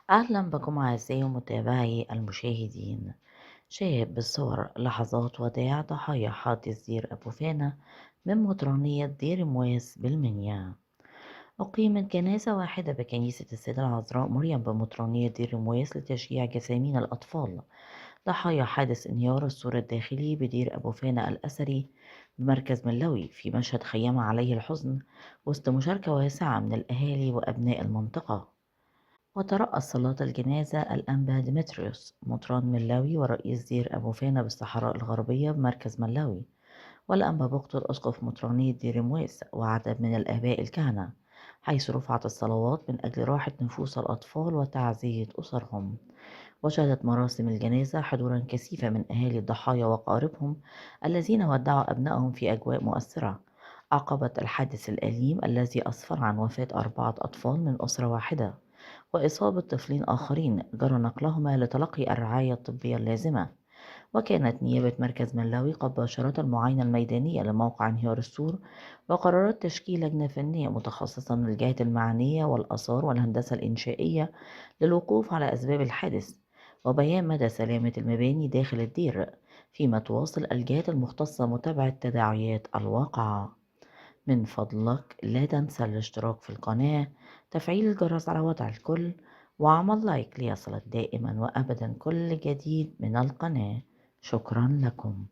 أهلا بكم أعزائي ومتابعي المشاهدين. شاهد بالصور لحظات وداع ضحايا حادث دير أبو فانا من مطرانية دير مواس بالمنيا. أقيمت جنازة واحدة بكنيسة السيدة العذراء مريم بمطرانية دير مواس لتشجيع جثامين الأطفال ضحايا حادث انهيار السور الداخلي بدير أبو فانا الأثري بمركز ملوي، في مشهد خيم عليه الحزن وسط مشاركة واسعة من الأهالي وأبناء المنطقة. وترأس صلاة الجنازة الأنبا ديمتريوس مطران ملاوي ورئيس دير أبو فانا بالصحراء الغربية بمركز ملاوي، والأنبا بقتل أسقف مطرانية دير مواس وعدد من الآباء الكهنة، حيث رفعت الصلوات من أجل راحة نفوس الأطفال وتعزية أسرهم. وشهدت مراسم الجنازة حضورا كثيفا من أهالي الضحايا وقاربهم الذين ودعوا أبنائهم في أجواء مؤثرة عقبت الحادث الأليم الذي أسفر عن وفاة 4 أطفال من أسرة واحدة وإصابة طفلين آخرين جرى نقلهما لتلقي الرعاية الطبية اللازمة. وكانت نيابة مركز ملاوي قد باشرت المعاينة الميدانية لموقع انهيار السور، وقررت تشكيل لجنة فنية متخصصة من الجهات المعنية والآثار والهندسة الإنشائية للوقوف على أسباب الحادث وبيان مدى سلامة المباني داخل الدير، فيما تواصل الجهات المختصة متابعة تداعيات الواقعة. من فضلك لا تنسى الاشتراك في القناة، تفعيل الجرس على وضع الكل، وعمل لايك ليصلك دائما وأبدا كل جديد من القناة. شكرا لكم.